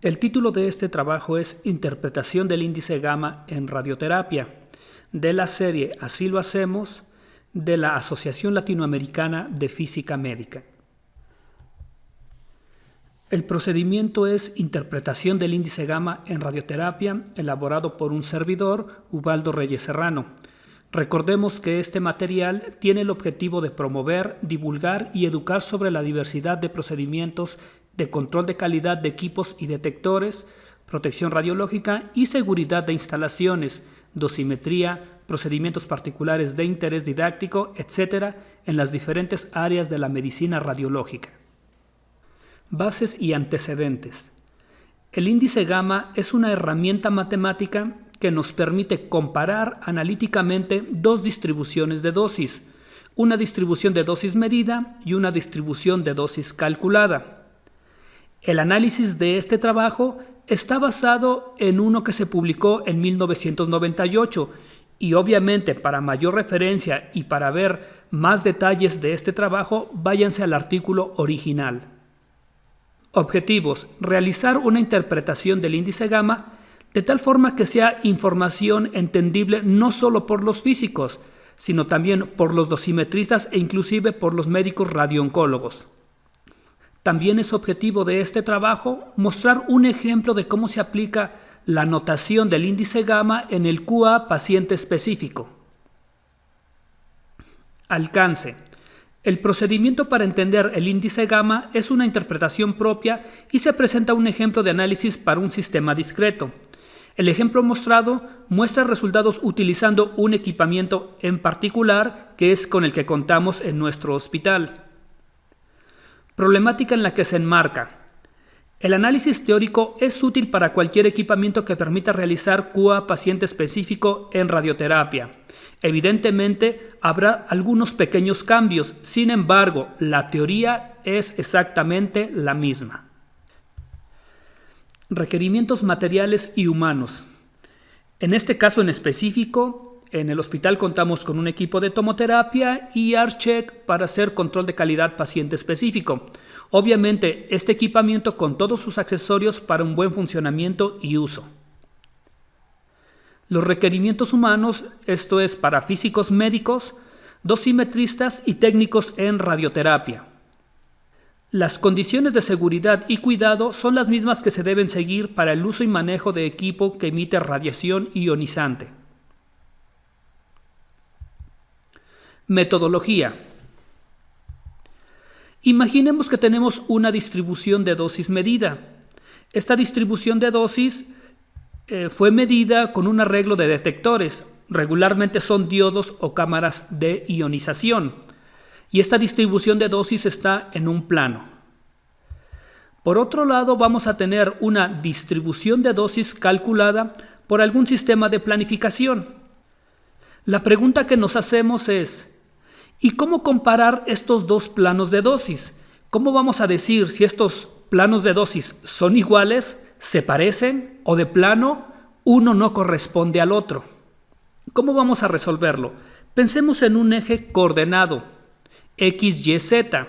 El título de este trabajo es Interpretación del índice gamma en radioterapia, de la serie Así lo hacemos, de la Asociación Latinoamericana de Física Médica. El procedimiento es interpretación del índice gamma en radioterapia, elaborado por un servidor, Ubaldo Reyes Serrano. Recordemos que este material tiene el objetivo de promover, divulgar y educar sobre la diversidad de procedimientos de control de calidad de equipos y detectores, protección radiológica y seguridad de instalaciones, dosimetría, procedimientos particulares de interés didáctico, etc., en las diferentes áreas de la medicina radiológica. Bases y antecedentes. El índice gamma es una herramienta matemática que nos permite comparar analíticamente dos distribuciones de dosis, una distribución de dosis medida y una distribución de dosis calculada. El análisis de este trabajo está basado en uno que se publicó en 1998 y obviamente para mayor referencia y para ver más detalles de este trabajo, váyanse al artículo original. Objetivos: realizar una interpretación del índice gamma de tal forma que sea información entendible no solo por los físicos, sino también por los dosimetristas e inclusive por los médicos radiooncólogos. También es objetivo de este trabajo mostrar un ejemplo de cómo se aplica la notación del índice gamma en el QA paciente específico. Alcance. El procedimiento para entender el índice gamma es una interpretación propia y se presenta un ejemplo de análisis para un sistema discreto. El ejemplo mostrado muestra resultados utilizando un equipamiento en particular que es con el que contamos en nuestro hospital. Problemática en la que se enmarca. El análisis teórico es útil para cualquier equipamiento que permita realizar QA paciente específico en radioterapia. Evidentemente, habrá algunos pequeños cambios, sin embargo, la teoría es exactamente la misma. Requerimientos materiales y humanos. En este caso en específico, en el hospital contamos con un equipo de tomoterapia y ARCheck para hacer control de calidad paciente específico. Obviamente, este equipamiento con todos sus accesorios para un buen funcionamiento y uso. Los requerimientos humanos, esto es para físicos médicos, dosimetristas y técnicos en radioterapia. Las condiciones de seguridad y cuidado son las mismas que se deben seguir para el uso y manejo de equipo que emite radiación ionizante. Metodología. Imaginemos que tenemos una distribución de dosis medida. Esta distribución de dosis fue medida con un arreglo de detectores. Regularmente son diodos o cámaras de ionización. Y esta distribución de dosis está en un plano. Por otro lado, vamos a tener una distribución de dosis calculada por algún sistema de planificación. La pregunta que nos hacemos es: ¿y cómo comparar estos dos planos de dosis? ¿Cómo vamos a decir si estos planos de dosis son iguales, se parecen o de plano uno no corresponde al otro? ¿Cómo vamos a resolverlo? Pensemos en un eje coordenado, X, Y, Z.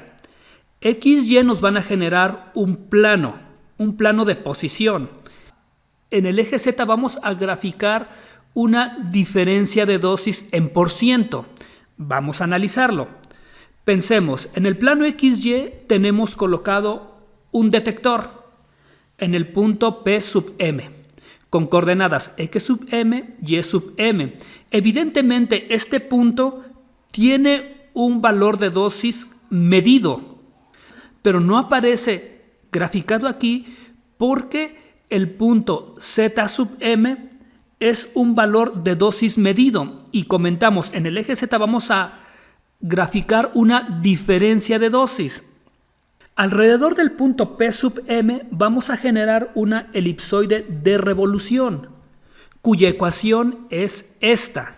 X, Y nos van a generar un plano de posición. En el eje Z vamos a graficar una diferencia de dosis en %. Vamos a analizarlo. Pensemos, en el plano XY tenemos colocado un detector en el punto P sub M, con coordenadas X sub M, Y sub M. Evidentemente, este punto tiene un valor de dosis medido, pero no aparece graficado aquí porque el punto Z sub M es un valor de dosis medido y comentamos en el eje Z vamos a graficar una diferencia de dosis. Alrededor del punto P sub M vamos a generar una elipsoide de revolución, cuya ecuación es esta.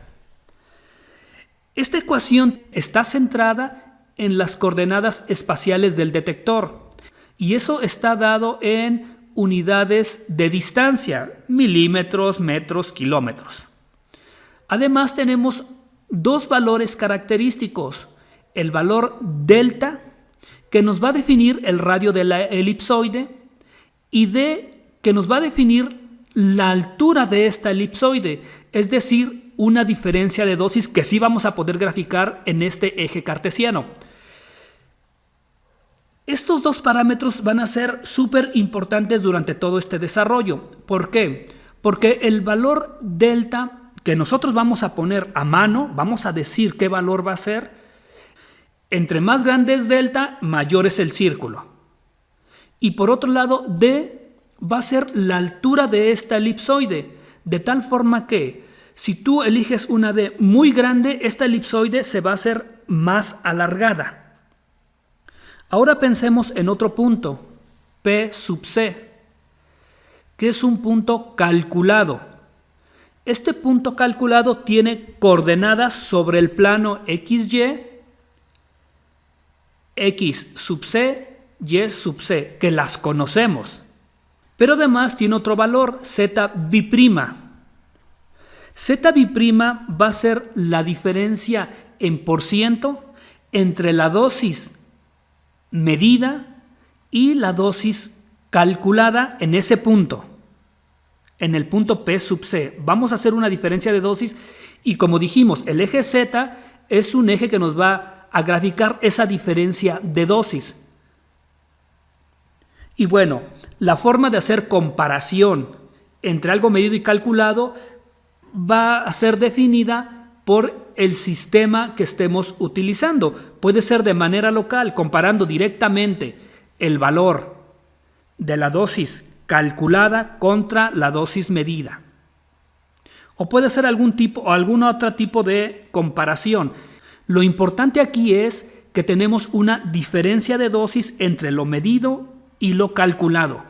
Esta ecuación está centrada en las coordenadas espaciales del detector y eso está dado en unidades de distancia, milímetros, metros, kilómetros. Además tenemos dos valores característicos, el valor delta, que nos va a definir el radio de la elipsoide, y D, que nos va a definir la altura de esta elipsoide, es decir, una diferencia de dosis que sí vamos a poder graficar en este eje cartesiano. Estos dos parámetros van a ser súper importantes durante todo este desarrollo. ¿Por qué? Porque el valor delta que nosotros vamos a poner a mano, vamos a decir qué valor va a ser, entre más grande es delta, mayor es el círculo. Y por otro lado, D va a ser la altura de esta elipsoide, de tal forma que si tú eliges una D muy grande, esta elipsoide se va a hacer más alargada. Ahora pensemos en otro punto, P sub C, que es un punto calculado. Este punto calculado tiene coordenadas sobre el plano XY, X sub C, Y sub C, que las conocemos. Pero además tiene otro valor, Z bi'prima. Z bi'prima va a ser la diferencia en % entre la dosis medida y la dosis calculada en ese punto, en el punto P sub C. Vamos a hacer una diferencia de dosis y, como dijimos, el eje Z es un eje que nos va a graficar esa diferencia de dosis. Y bueno, la forma de hacer comparación entre algo medido y calculado va a ser definida por el sistema que estemos utilizando. Puede ser de manera local, comparando directamente el valor de la dosis calculada contra la dosis medida. O puede ser algún otro tipo de comparación. Lo importante aquí es que tenemos una diferencia de dosis entre lo medido y lo calculado.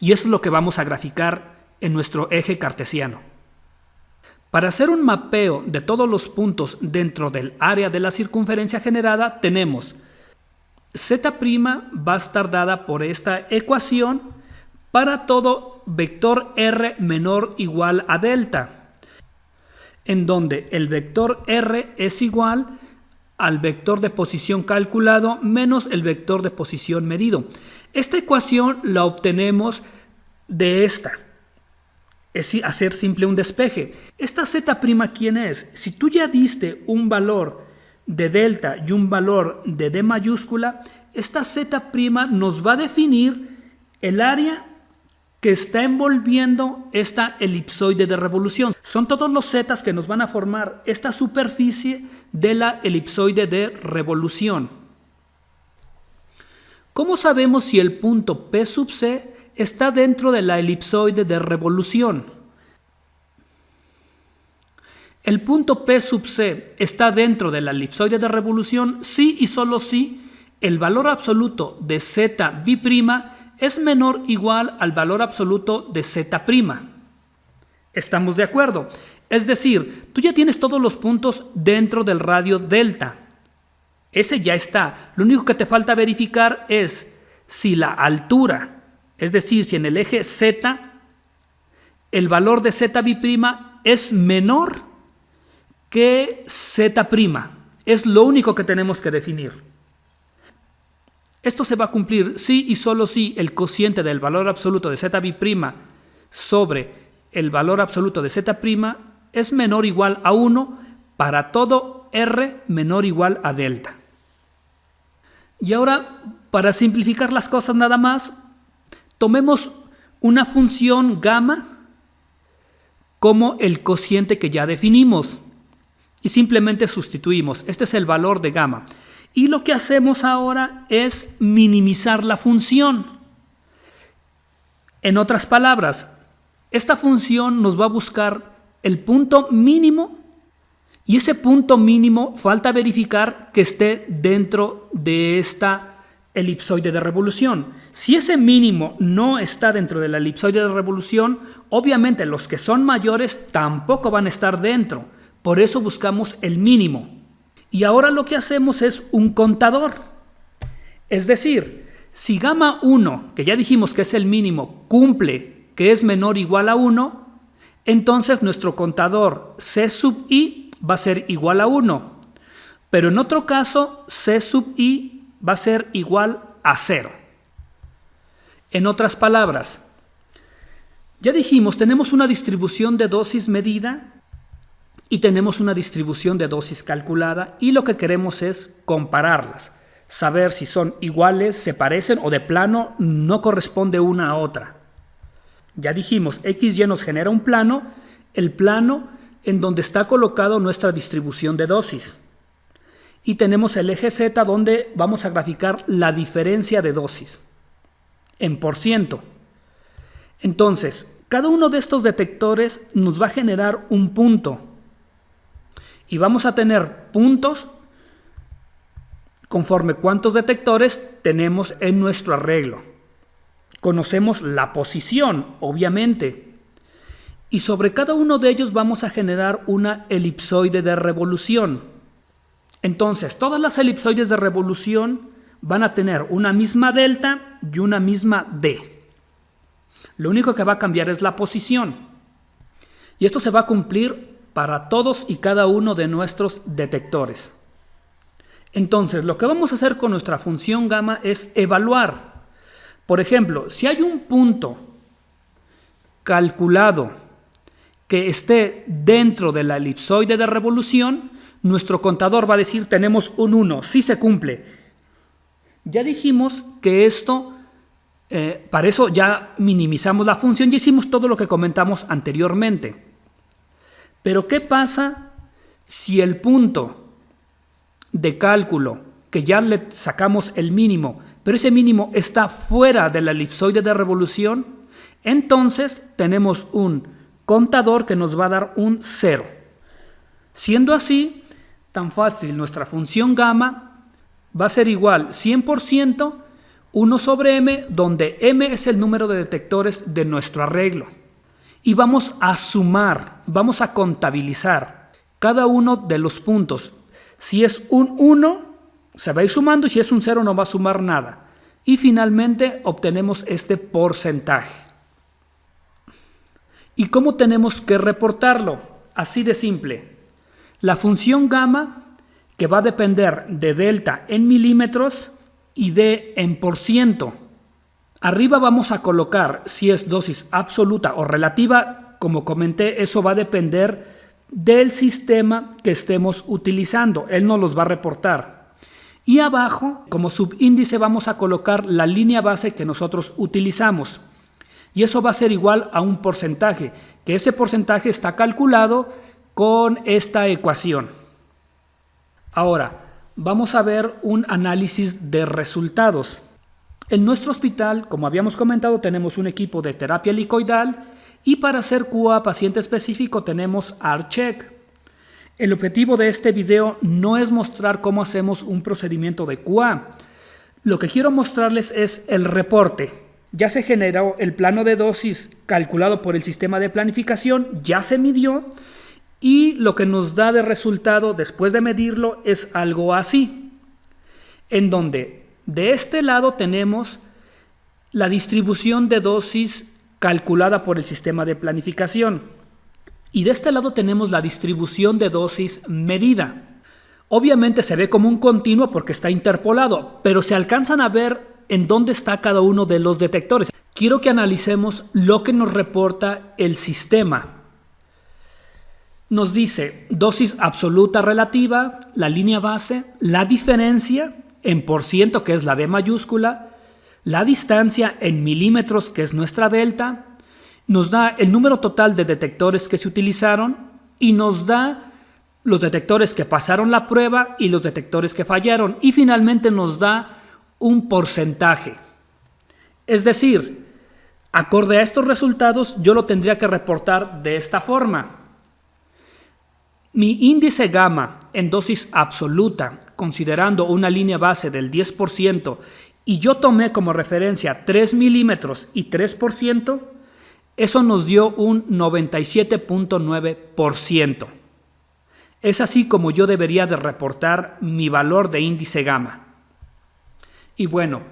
Y eso es lo que vamos a graficar en nuestro eje cartesiano. Para hacer un mapeo de todos los puntos dentro del área de la circunferencia generada, tenemos Z' va a estar dada por esta ecuación para todo vector R menor o igual a delta, en donde el vector R es igual al vector de posición calculado menos el vector de posición medido. Esta ecuación la obtenemos de esta. Es hacer simple un despeje. Esta Z', ¿quién es? Si tú ya diste un valor de delta y un valor de D mayúscula, esta Z' nos va a definir el área que está envolviendo esta elipsoide de revolución. Son todos los zetas que nos van a formar esta superficie de la elipsoide de revolución. ¿Cómo sabemos si el punto P sub C está dentro de la elipsoide de revolución? El punto P sub C está dentro de la elipsoide de revolución si y solo si el valor absoluto de Z bi'prima es menor o igual al valor absoluto de Z'. ¿Estamos de acuerdo? Es decir, tú ya tienes todos los puntos dentro del radio delta. Ese ya está. Lo único que te falta verificar es si la altura, es decir, si en el eje Z el valor de Z bi'prima es menor que Z'. Es lo único que tenemos que definir. Esto se va a cumplir si y solo si el cociente del valor absoluto de Z bi'prima sobre el valor absoluto de Z' es menor o igual a 1 para todo R menor o igual a delta. Y ahora, para simplificar las cosas nada más, tomemos una función gamma como el cociente que ya definimos y simplemente sustituimos. Este es el valor de gamma. Y lo que hacemos ahora es minimizar la función. En otras palabras, esta función nos va a buscar el punto mínimo y ese punto mínimo falta verificar que esté dentro de esta elipsoide de revolución. Si ese mínimo no está dentro de la elipsoide de revolución, obviamente los que son mayores tampoco van a estar dentro. Por eso buscamos el mínimo. Y ahora lo que hacemos es un contador. Es decir, si gamma 1, que ya dijimos que es el mínimo, cumple que es menor o igual a 1, entonces nuestro contador C sub i va a ser igual a 1. Pero en otro caso, C sub i va a ser igual a 0. En otras palabras, Ya dijimos, tenemos una distribución de dosis medida y tenemos una distribución de dosis calculada y lo que queremos es compararlas, saber si son iguales, se parecen o de plano no corresponde una a otra. Ya dijimos, XY nos genera un plano, el plano en donde está colocado nuestra distribución de dosis. Y tenemos el eje Z donde vamos a graficar la diferencia de dosis en %. Entonces, cada uno de estos detectores nos va a generar un punto. Y vamos a tener puntos conforme cuántos detectores tenemos en nuestro arreglo. Conocemos la posición, obviamente. Y sobre cada uno de ellos vamos a generar una elipsoide de revolución. Entonces, todas las elipsoides de revolución van a tener una misma delta y una misma D. Lo único que va a cambiar es la posición. Y esto se va a cumplir para todos y cada uno de nuestros detectores. Entonces, lo que vamos a hacer con nuestra función gamma es evaluar. Por ejemplo, si hay un punto calculado que esté dentro de la elipsoide de revolución, nuestro contador va a decir tenemos un 1, sí se cumple. Ya dijimos que esto, para eso ya minimizamos la función y hicimos todo lo que comentamos anteriormente. Pero ¿qué pasa si el punto de cálculo, que ya le sacamos el mínimo, pero ese mínimo está fuera de la elipsoide de revolución? Entonces tenemos un contador que nos va a dar un 0. Siendo así, tan fácil, nuestra función gamma va a ser igual 100% 1 sobre m, donde m es el número de detectores de nuestro arreglo. Y vamos a sumar, vamos a contabilizar cada uno de los puntos. Si es un 1, se va a ir sumando, y si es un 0 no va a sumar nada. Y finalmente obtenemos este porcentaje. ¿Y cómo tenemos que reportarlo? Así de simple. La función gamma, que va a depender de delta en milímetros y D en %. Arriba vamos a colocar si es dosis absoluta o relativa. Como comenté, eso va a depender del sistema que estemos utilizando. Él nos los va a reportar. Y abajo, como subíndice, vamos a colocar la línea base que nosotros utilizamos. Y eso va a ser igual a un porcentaje, que ese porcentaje está calculado con esta ecuación. Ahora, vamos a ver un análisis de resultados. En nuestro hospital, como habíamos comentado, tenemos un equipo de terapia helicoidal y para hacer QA paciente específico tenemos ARCheck. El objetivo de este video no es mostrar cómo hacemos un procedimiento de QA. Lo que quiero mostrarles es el reporte. Ya se generó el plano de dosis calculado por el sistema de planificación, ya se midió. Y lo que nos da de resultado después de medirlo es algo así, en donde de este lado tenemos la distribución de dosis calculada por el sistema de planificación y de este lado tenemos la distribución de dosis medida. Obviamente se ve como un continuo porque está interpolado, pero se alcanzan a ver en dónde está cada uno de los detectores. Quiero que analicemos lo que nos reporta el sistema. Nos dice dosis absoluta relativa, la línea base, la diferencia en %, que es la D mayúscula, la distancia en milímetros, que es nuestra delta, nos da el número total de detectores que se utilizaron y nos da los detectores que pasaron la prueba y los detectores que fallaron y finalmente nos da un porcentaje. Es decir, acorde a estos resultados yo lo tendría que reportar de esta forma. Mi índice gamma en dosis absoluta, considerando una línea base del 10%, y yo tomé como referencia 3 milímetros y 3%, eso nos dio un 97.9%. Es así como yo debería de reportar mi valor de índice gamma. Y bueno,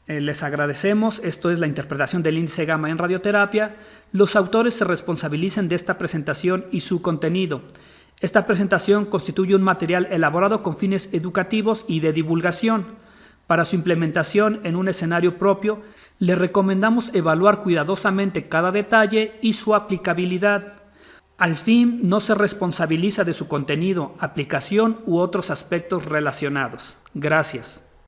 les agradecemos. Esto es la interpretación del índice gamma en radioterapia. Los autores se responsabilizan de esta presentación y su contenido. Esta presentación constituye un material elaborado con fines educativos y de divulgación. Para su implementación en un escenario propio, le recomendamos evaluar cuidadosamente cada detalle y su aplicabilidad. Al fin, no se responsabiliza de su contenido, aplicación u otros aspectos relacionados. Gracias.